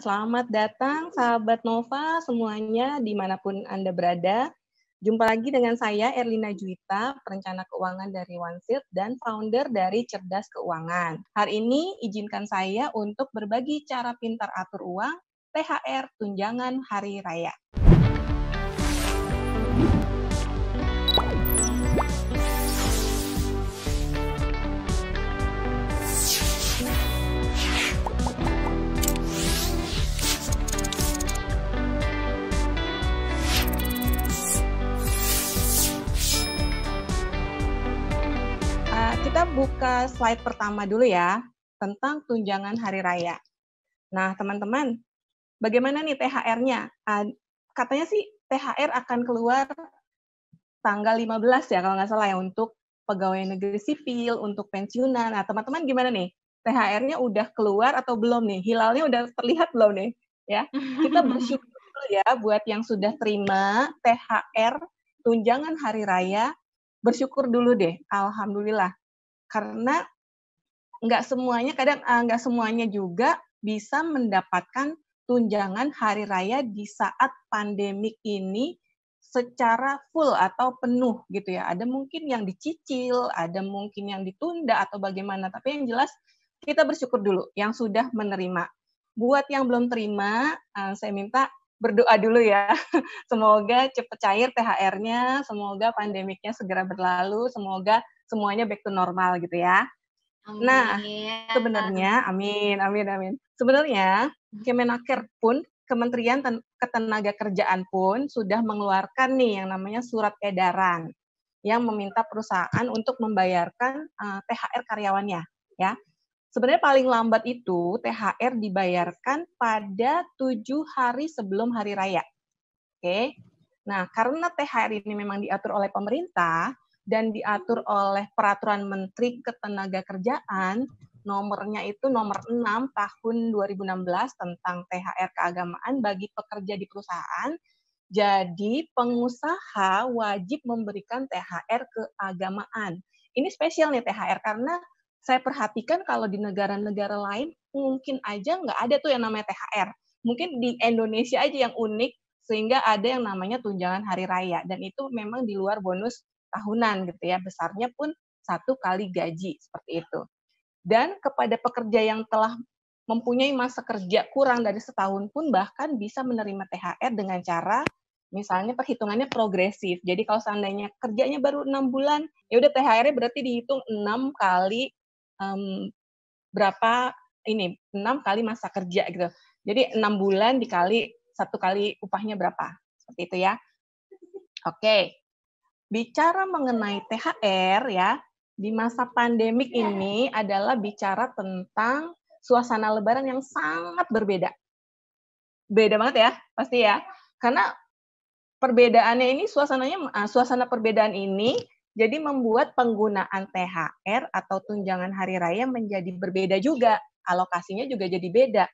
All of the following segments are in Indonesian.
selamat datang sahabat Nova semuanya dimanapun Anda berada. Jumpa lagi dengan saya Erlina Juwita, perencana keuangan dari OneShield dan founder dari Cerdas Keuangan. Hari ini izinkan saya untuk berbagi cara pintar atur uang, THR tunjangan hari raya. Kita buka slide pertama dulu ya, tentang tunjangan hari raya. Nah, teman-teman, bagaimana nih THR-nya? Katanya sih THR akan keluar tanggal 15 ya, kalau nggak salah ya, untuk pegawai negeri sipil, untuk pensiunan. Nah, teman-teman gimana nih? THR-nya udah keluar atau belum nih? Hilalnya udah terlihat belum nih? Ya, kita bersyukur dulu ya buat yang sudah terima THR tunjangan hari raya, bersyukur dulu deh, alhamdulillah. Karena nggak semuanya juga bisa mendapatkan tunjangan hari raya di saat pandemik ini secara full atau penuh gitu ya. Ada mungkin yang dicicil, ada mungkin yang ditunda atau bagaimana. Tapi yang jelas kita bersyukur dulu yang sudah menerima. Buat yang belum terima, saya minta berdoa dulu ya. Semoga cepat cair THR-nya, semoga pandemiknya segera berlalu, semoga semuanya back to normal gitu ya. Nah, sebenarnya, amin. Sebenarnya, Kemenaker pun, Kementerian Ketenagakerjaan pun sudah mengeluarkan nih yang namanya surat edaran yang meminta perusahaan untuk membayarkan THR karyawannya. Ya, sebenarnya paling lambat itu THR dibayarkan pada 7 hari sebelum hari raya. Oke. Nah, karena THR ini memang diatur oleh pemerintah dan diatur oleh Peraturan Menteri Ketenagakerjaan, nomornya itu nomor 6 tahun 2016 tentang THR keagamaan bagi pekerja di perusahaan. Jadi, pengusaha wajib memberikan THR keagamaan. Ini spesial nih THR karena saya perhatikan kalau di negara-negara lain mungkin aja nggak ada tuh yang namanya THR. Mungkin di Indonesia aja yang unik sehingga ada yang namanya tunjangan hari raya dan itu memang di luar bonus tahunan gitu ya, besarnya pun 1 kali gaji seperti itu. Dan kepada pekerja yang telah mempunyai masa kerja kurang dari setahun pun bahkan bisa menerima THR dengan cara misalnya perhitungannya progresif. Jadi kalau seandainya kerjanya baru 6 bulan, ya udah THR-nya berarti dihitung 6 kali berapa ini 6 kali masa kerja gitu. Jadi 6 bulan dikali 1 kali upahnya berapa. Seperti itu ya. Oke. Bicara mengenai THR ya, di masa pandemik ini adalah bicara tentang suasana lebaran yang sangat berbeda. Beda banget ya, pasti ya. Karena perbedaannya ini suasana perbedaan ini jadi membuat penggunaan THR atau tunjangan hari raya menjadi berbeda juga. Alokasinya juga jadi beda.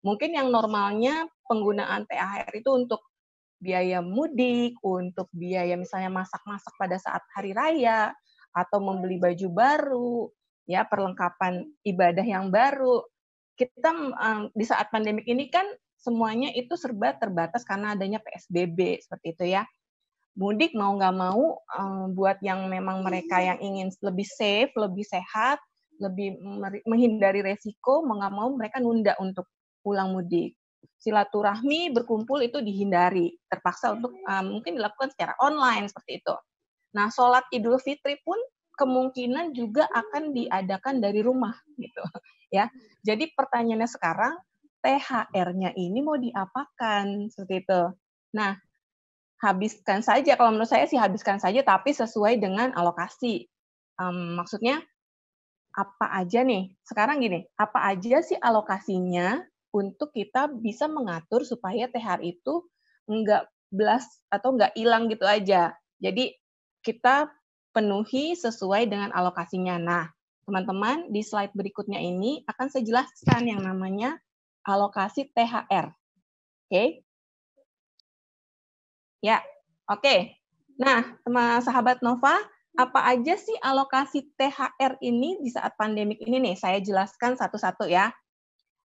Mungkin yang normalnya penggunaan THR itu untuk biaya mudik, untuk biaya misalnya masak-masak pada saat hari raya, atau membeli baju baru, ya perlengkapan ibadah yang baru. Kita di saat pandemik ini kan semuanya itu serba terbatas karena adanya PSBB seperti itu ya. Mudik mau nggak mau, buat yang memang mereka yang ingin lebih safe, lebih sehat, lebih menghindari resiko, mau nggak mau mereka nunda untuk pulang mudik. Silaturahmi berkumpul itu dihindari, terpaksa untuk mungkin dilakukan secara online seperti itu. Nah, sholat Idul Fitri pun kemungkinan juga akan diadakan dari rumah gitu ya. Jadi pertanyaannya sekarang THR-nya ini mau diapakan seperti itu. Nah, habiskan saja, kalau menurut saya sih habiskan saja, tapi sesuai dengan alokasi. Maksudnya, apa aja nih, sekarang gini, apa aja sih alokasinya untuk kita bisa mengatur supaya THR itu nggak blast atau nggak hilang gitu aja. Jadi, kita penuhi sesuai dengan alokasinya. Nah, teman-teman, di slide berikutnya ini akan saya jelaskan yang namanya alokasi THR. Oke? Ya, oke. Nah, sahabat Nova, apa aja sih alokasi THR ini di saat pandemik ini nih? Saya jelaskan satu-satu ya.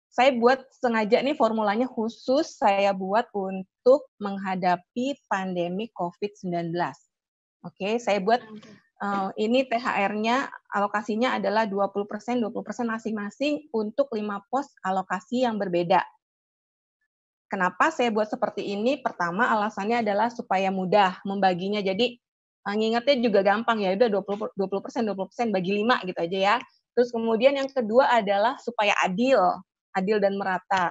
Saya buat sengaja nih formulanya khusus saya buat untuk menghadapi pandemi COVID-19. Oke, saya buat ini THR-nya alokasinya adalah 20%, 20% masing-masing untuk 5 pos alokasi yang berbeda. Kenapa saya buat seperti ini? Pertama, alasannya adalah supaya mudah membaginya. Jadi, ngingetnya juga gampang ya, udah 20% bagi 5 gitu aja ya. Terus kemudian yang kedua adalah supaya adil, adil dan merata.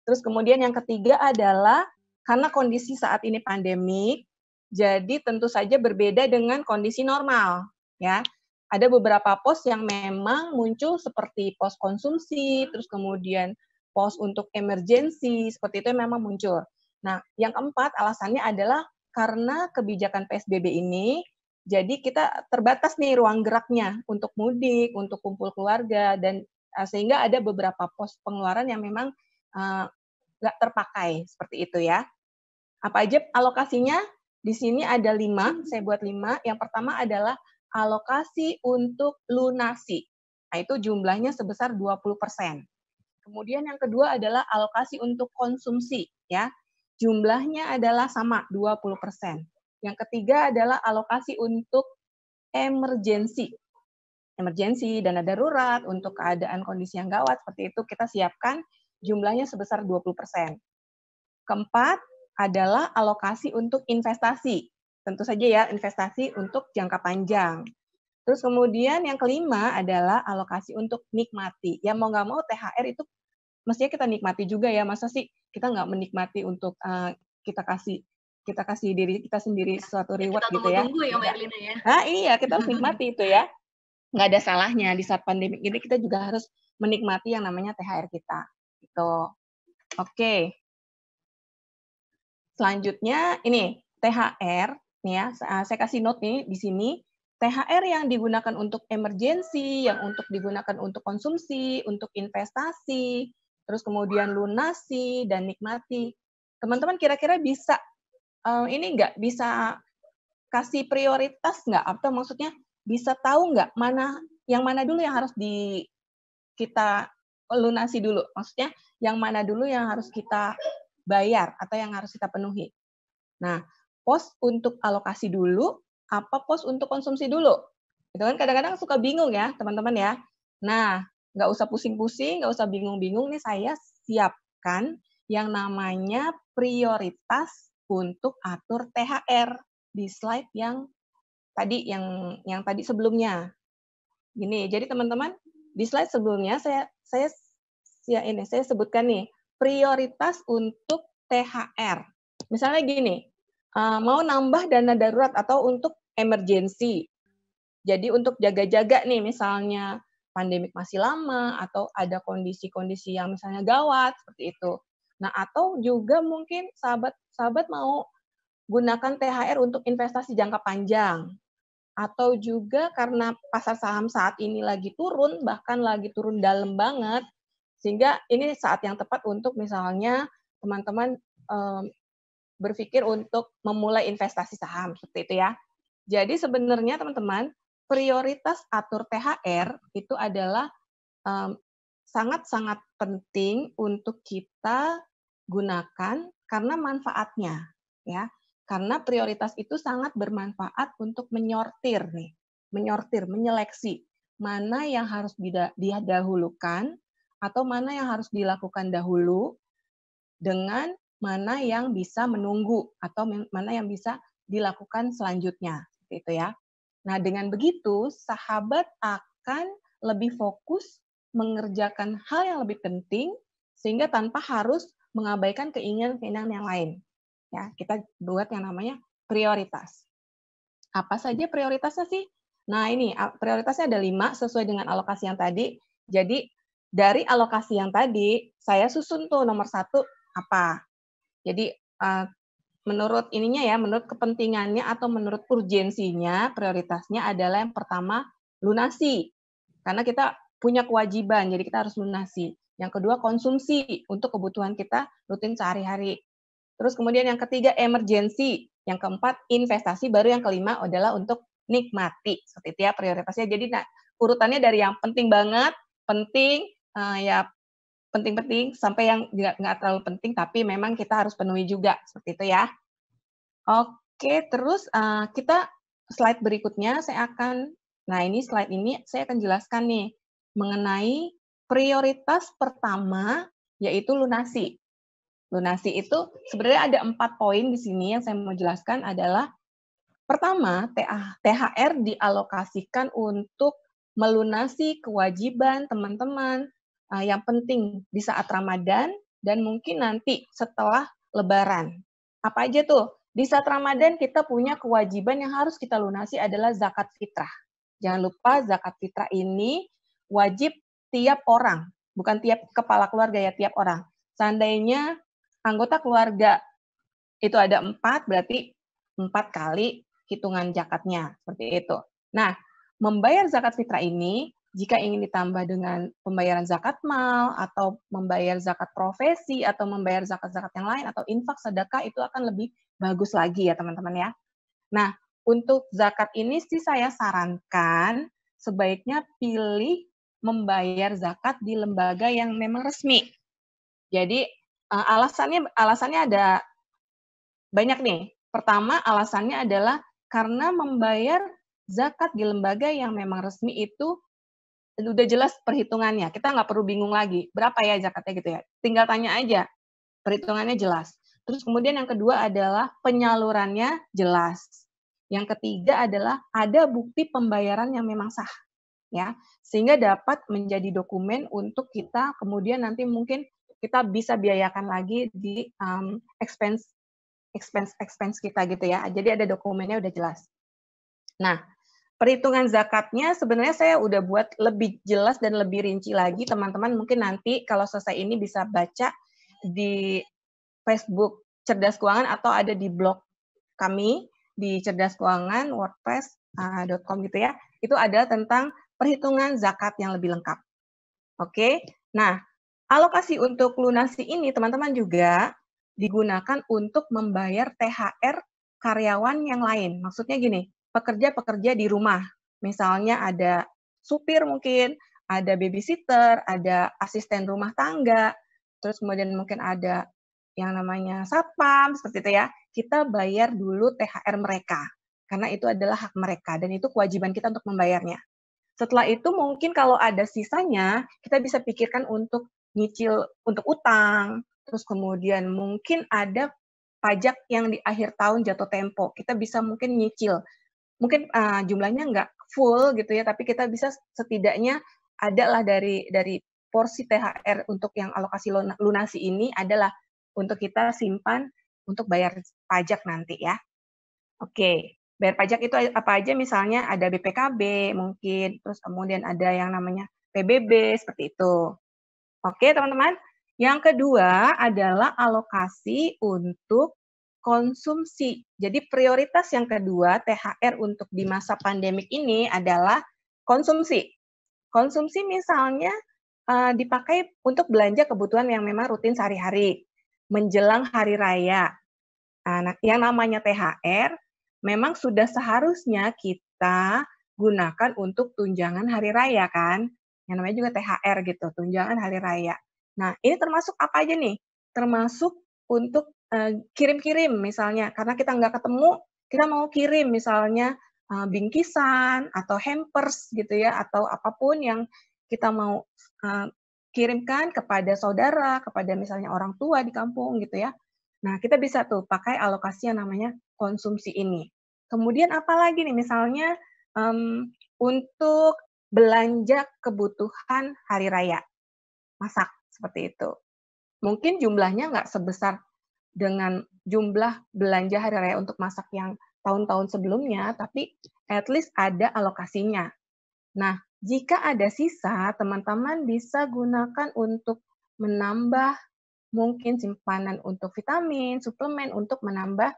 Terus kemudian yang ketiga adalah karena kondisi saat ini pandemi, jadi tentu saja berbeda dengan kondisi normal, ya. Ada beberapa pos yang memang muncul seperti pos konsumsi, terus kemudian pos untuk emergensi, seperti itu memang muncul. Nah, yang keempat alasannya adalah karena kebijakan PSBB ini, jadi kita terbatas nih ruang geraknya untuk mudik, untuk kumpul keluarga, dan sehingga ada beberapa pos pengeluaran yang memang nggak terpakai, seperti itu ya. Apa aja alokasinya? Di sini ada 5, saya buat 5. Yang pertama adalah alokasi untuk lunasi. Nah, itu jumlahnya sebesar 20%. Kemudian yang kedua adalah alokasi untuk konsumsi, ya. Jumlahnya adalah sama, 20%. Yang ketiga adalah alokasi untuk emergensi. Emergensi, dana darurat, untuk keadaan kondisi yang gawat, seperti itu kita siapkan jumlahnya sebesar 20%. Keempat adalah alokasi untuk investasi. Tentu saja ya, investasi untuk jangka panjang. Terus kemudian yang kelima adalah alokasi untuk nikmati. Ya mau nggak mau THR itu mestinya kita nikmati juga ya. Masa sih kita nggak menikmati untuk kita kasih diri kita sendiri suatu reward kita gitu ya. Tunggu-tunggu ya Mbak Erlina ya. Nah iya, kita harus nikmati itu ya. Nggak ada salahnya di saat pandemi ini kita juga harus menikmati yang namanya THR kita. Gitu. Oke. Selanjutnya ini THR nih ya, saya kasih note nih di sini. THR yang digunakan untuk emergensi, yang untuk digunakan untuk konsumsi, untuk investasi, terus kemudian lunasi dan nikmati. Teman-teman kira-kira bisa ini nggak bisa kasih prioritas nggak? Atau maksudnya bisa tahu nggak yang mana dulu yang harus kita lunasi dulu? Maksudnya yang mana dulu yang harus kita bayar atau yang harus kita penuhi? Nah, pos untuk alokasi dulu, apa pos untuk konsumsi dulu? Itu kan kadang-kadang suka bingung ya, teman-teman ya. Nah, nggak usah pusing-pusing, nggak usah bingung-bingung nih, saya siapkan yang namanya prioritas untuk atur THR di slide yang tadi sebelumnya. Gini, jadi teman-teman di slide sebelumnya saya sebutkan nih prioritas untuk THR. Misalnya gini, mau nambah dana darurat atau untuk emergensi. Jadi untuk jaga-jaga nih misalnya pandemik masih lama atau ada kondisi-kondisi yang misalnya gawat seperti itu. Nah, atau juga mungkin sahabat-sahabat mau gunakan THR untuk investasi jangka panjang. Atau juga karena pasar saham saat ini lagi turun, bahkan lagi turun dalam banget, sehingga ini saat yang tepat untuk misalnya teman-teman berpikir untuk memulai investasi saham, seperti itu ya. Jadi sebenarnya teman-teman, prioritas atur THR itu adalah sangat-sangat penting untuk kita gunakan karena manfaatnya, ya. Karena prioritas itu sangat bermanfaat untuk menyortir nih, menyeleksi mana yang harus didahulukan atau mana yang harus dilakukan dahulu dengan mana yang bisa menunggu atau mana yang bisa dilakukan selanjutnya, seperti itu ya. Nah, dengan begitu sahabat akan lebih fokus mengerjakan hal yang lebih penting sehingga tanpa harus mengabaikan keinginan-keinginan yang lain. Ya, kita buat yang namanya prioritas. Apa saja prioritasnya sih? Nah, ini prioritasnya ada 5 sesuai dengan alokasi yang tadi. Jadi, dari alokasi yang tadi, saya susun tuh nomor 1 apa. Jadi, menurut kepentingannya atau menurut urgensinya, prioritasnya adalah yang pertama, lunasi. Karena kita punya kewajiban, jadi kita harus lunasi. Yang kedua, konsumsi untuk kebutuhan kita rutin sehari-hari. Terus kemudian yang ketiga, emergensi. Yang keempat, investasi. Baru yang kelima adalah untuk nikmati. Seperti itu ya prioritasnya. Jadi urutannya dari yang penting banget, penting, ya penting-penting sampai yang nggak terlalu penting, tapi memang kita harus penuhi juga, seperti itu ya. Oke, terus kita slide berikutnya nah ini slide ini saya akan jelaskan nih mengenai prioritas pertama yaitu lunasi. Lunasi itu sebenarnya ada 4 poin di sini yang saya mau jelaskan adalah pertama, THR dialokasikan untuk melunasi kewajiban teman-teman yang penting di saat Ramadan dan mungkin nanti setelah Lebaran. Apa aja tuh? Di saat Ramadan kita punya kewajiban yang harus kita lunasi adalah zakat fitrah. Jangan lupa zakat fitrah ini wajib tiap orang, bukan tiap kepala keluarga ya, tiap orang. Seandainya anggota keluarga itu ada 4, berarti 4 kali hitungan zakatnya, seperti itu. Nah, membayar zakat fitrah ini, jika ingin ditambah dengan pembayaran zakat mal, atau membayar zakat profesi, atau membayar zakat-zakat yang lain, atau infak, sedekah, itu akan lebih bagus lagi ya teman-teman ya. Nah, untuk zakat ini sih saya sarankan sebaiknya pilih membayar zakat di lembaga yang memang resmi. Jadi alasannya ada banyak nih. Pertama, alasannya adalah karena membayar zakat di lembaga yang memang resmi itu udah jelas perhitungannya. Kita nggak perlu bingung lagi, berapa ya zakatnya gitu ya. Tinggal tanya aja, perhitungannya jelas. Terus kemudian yang kedua adalah penyalurannya jelas. Yang ketiga adalah ada bukti pembayaran yang memang sah, ya, sehingga dapat menjadi dokumen untuk kita kemudian nanti mungkin kita bisa biayakan lagi di expense kita gitu ya. Jadi ada dokumennya udah jelas. Nah, perhitungan zakatnya sebenarnya saya udah buat lebih jelas dan lebih rinci lagi. Teman-teman mungkin nanti kalau selesai ini bisa baca di Facebook Cerdas Keuangan atau ada di blog kami di Cerdas Keuangan wordpress.com gitu ya. Itu ada tentang perhitungan zakat yang lebih lengkap. Oke. Nah, alokasi untuk lunasi ini teman-teman juga digunakan untuk membayar THR karyawan yang lain. Maksudnya gini, pekerja-pekerja di rumah. Misalnya ada supir mungkin, ada babysitter, ada asisten rumah tangga, terus kemudian mungkin ada yang namanya satpam, seperti itu ya. Kita bayar dulu THR mereka, karena itu adalah hak mereka, dan itu kewajiban kita untuk membayarnya. Setelah itu mungkin kalau ada sisanya, kita bisa pikirkan untuk nyicil untuk utang, terus kemudian mungkin ada pajak yang di akhir tahun jatuh tempo. Kita bisa mungkin nyicil. Mungkin jumlahnya nggak full gitu ya, tapi kita bisa setidaknya adalah dari porsi THR untuk yang alokasi lunasi ini adalah untuk kita simpan untuk bayar pajak nanti ya. Oke, bayar pajak itu apa aja misalnya ada BPKB mungkin, terus kemudian ada yang namanya PBB, seperti itu. Oke teman-teman, yang kedua adalah alokasi untuk konsumsi. Jadi prioritas yang kedua THR untuk di masa pandemik ini adalah konsumsi. Konsumsi misalnya dipakai untuk belanja kebutuhan yang memang rutin sehari-hari, menjelang hari raya. Nah, yang namanya THR memang sudah seharusnya kita gunakan untuk tunjangan hari raya kan, yang namanya juga THR gitu, tunjangan hari raya. Nah, ini termasuk apa aja nih? Termasuk untuk kirim-kirim misalnya, karena kita nggak ketemu, kita mau kirim misalnya bingkisan atau hampers gitu ya, atau apapun yang kita mau kirimkan kepada saudara, kepada misalnya orang tua di kampung gitu ya. Nah, kita bisa tuh pakai alokasi yang namanya konsumsi ini. Kemudian apalagi nih, misalnya untuk belanja kebutuhan hari raya, masak, seperti itu. Mungkin jumlahnya nggak sebesar dengan jumlah belanja hari raya untuk masak yang tahun-tahun sebelumnya, tapi at least ada alokasinya. Nah, jika ada sisa, teman-teman bisa gunakan untuk menambah mungkin simpanan untuk vitamin, suplemen untuk menambah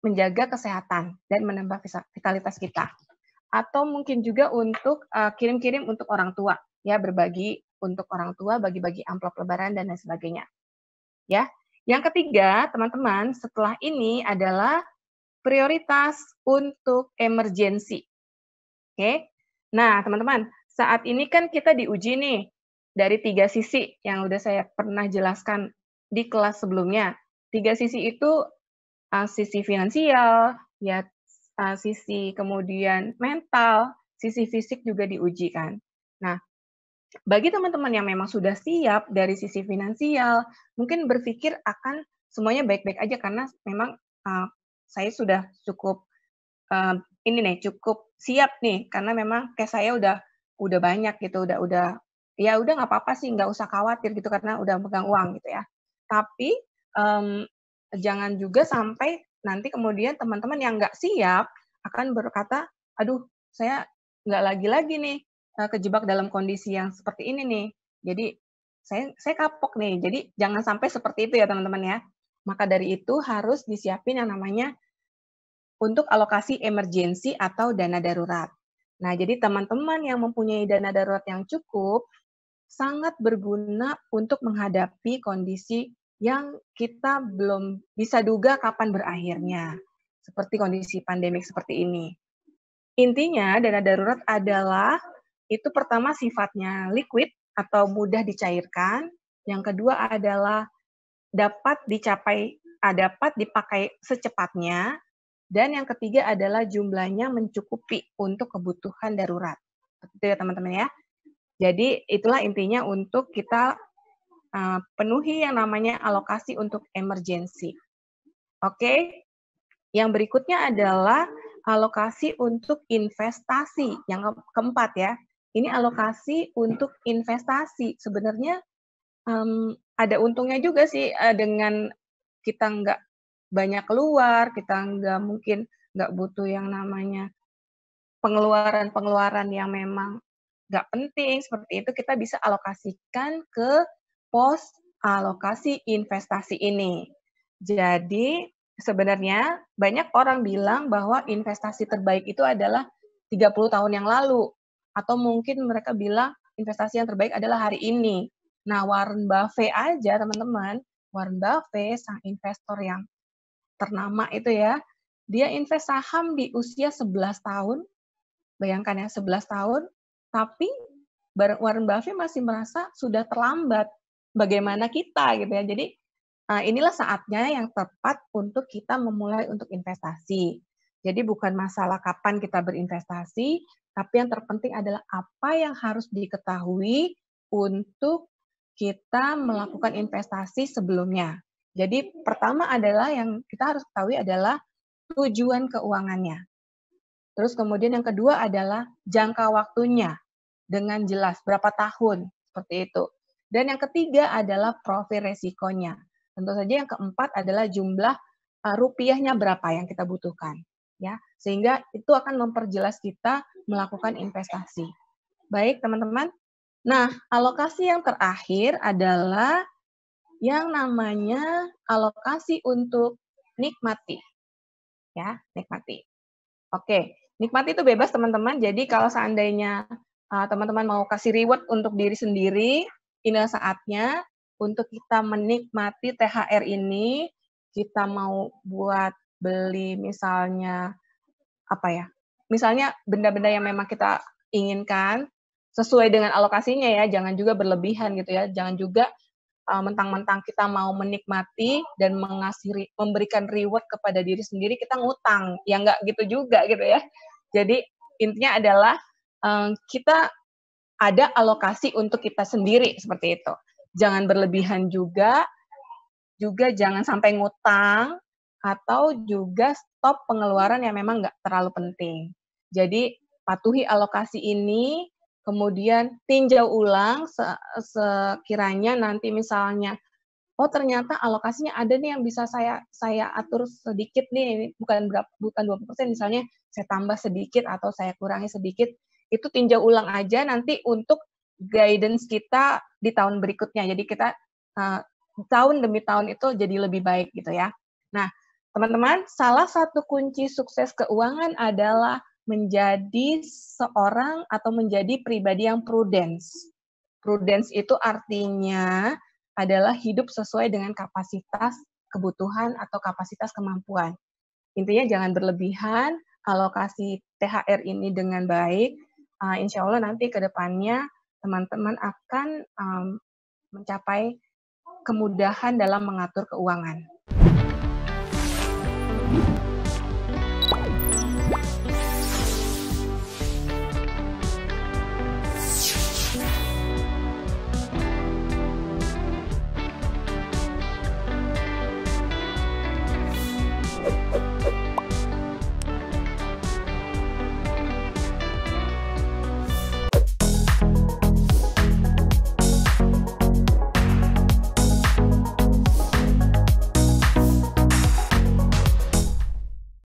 menjaga kesehatan dan menambah vitalitas kita. Atau mungkin juga untuk kirim-kirim untuk orang tua, ya berbagi untuk orang tua, bagi-bagi amplop lebaran dan lain sebagainya. Ya. Yang ketiga, teman-teman, setelah ini adalah prioritas untuk emergensi. Oke. Nah, teman-teman, saat ini kan kita diuji nih dari 3 sisi yang udah saya pernah jelaskan di kelas sebelumnya. 3 sisi itu, sisi finansial, ya, sisi kemudian mental, sisi fisik juga diuji kan. Nah, bagi teman-teman yang memang sudah siap dari sisi finansial, mungkin berpikir akan semuanya baik-baik aja karena memang, saya sudah cukup, eee, ini nih, cukup siap nih, karena memang cash saya udah banyak gitu, ya udah nggak apa-apa sih, nggak usah khawatir gitu karena udah megang uang gitu ya. Tapi, mmm, jangan juga sampai nanti kemudian teman-teman yang nggak siap akan berkata, "Aduh, saya nggak lagi-lagi nih, kejebak dalam kondisi yang seperti ini nih. Jadi saya kapok nih." Jadi jangan sampai seperti itu ya teman-teman ya. Maka dari itu harus disiapin yang namanya untuk alokasi emergensi atau dana darurat. Nah, jadi teman-teman yang mempunyai dana darurat yang cukup, sangat berguna untuk menghadapi kondisi yang kita belum bisa duga kapan berakhirnya, seperti kondisi pandemik seperti ini. Intinya dana darurat adalah itu pertama sifatnya liquid atau mudah dicairkan, yang kedua adalah dapat dipakai secepatnya, dan yang ketiga adalah jumlahnya mencukupi untuk kebutuhan darurat. Itu ya teman-teman ya. Jadi itulah intinya untuk kita, penuhi yang namanya alokasi untuk emergensi. Oke? Yang berikutnya adalah alokasi untuk investasi, yang keempat ya. Ini alokasi untuk investasi. Sebenarnya, ada untungnya juga sih, dengan kita nggak banyak keluar, kita nggak butuh yang namanya pengeluaran-pengeluaran yang memang nggak penting, seperti itu kita bisa alokasikan ke pos alokasi investasi ini. Jadi, sebenarnya banyak orang bilang bahwa investasi terbaik itu adalah 30 tahun yang lalu, atau mungkin mereka bilang investasi yang terbaik adalah hari ini. Nah, Warren Buffett aja teman-teman, Warren Buffett sang investor yang ternama itu ya, dia invest saham di usia 11 tahun. Bayangkan ya 11 tahun, tapi Warren Buffett masih merasa sudah terlambat. Bagaimana kita gitu ya. Jadi, inilah saatnya yang tepat untuk kita memulai untuk investasi. Jadi bukan masalah kapan kita berinvestasi, tapi yang terpenting adalah apa yang harus diketahui untuk kita melakukan investasi sebelumnya. Jadi pertama adalah yang kita harus ketahui adalah tujuan keuangannya. Terus kemudian yang kedua adalah jangka waktunya dengan jelas berapa tahun, seperti itu. Dan yang ketiga adalah profil resikonya. Tentu saja yang keempat adalah jumlah rupiahnya berapa yang kita butuhkan, ya. Sehingga itu akan memperjelas kita melakukan investasi. Baik, teman-teman. Nah, alokasi yang terakhir adalah yang namanya alokasi untuk nikmati, ya, nikmati. Oke, nikmati itu bebas teman-teman. Jadi kalau seandainya, teman-teman mau kasih reward untuk diri sendiri, inilah saatnya untuk kita menikmati THR ini. Kita mau buat beli misalnya, apa ya, misalnya benda-benda yang memang kita inginkan, sesuai dengan alokasinya ya, jangan juga berlebihan gitu ya. Jangan juga, mentang-mentang kita mau menikmati dan memberikan reward kepada diri sendiri, kita ngutang, ya nggak gitu juga gitu ya. Jadi intinya adalah, kita ada alokasi untuk kita sendiri, seperti itu. Jangan berlebihan juga jangan sampai ngutang, atau juga stop pengeluaran yang memang nggak terlalu penting. Jadi patuhi alokasi ini, kemudian tinjau ulang sekiranya nanti misalnya, "Oh ternyata alokasinya ada nih yang bisa saya atur sedikit nih, bukan 20%, misalnya saya tambah sedikit atau saya kurangi sedikit." Itu tinjau ulang aja nanti untuk guidance kita di tahun berikutnya. Jadi kita, eee, tahun demi tahun itu jadi lebih baik gitu ya. Nah, teman-teman, salah satu kunci sukses keuangan adalah menjadi seorang atau menjadi pribadi yang prudence. Prudence itu artinya adalah hidup sesuai dengan kapasitas kebutuhan atau kapasitas kemampuan. Intinya jangan berlebihan, alokasi THR ini dengan baik, insya Allah nanti ke depannya teman-teman akan mencapai kemudahan dalam mengatur keuangan.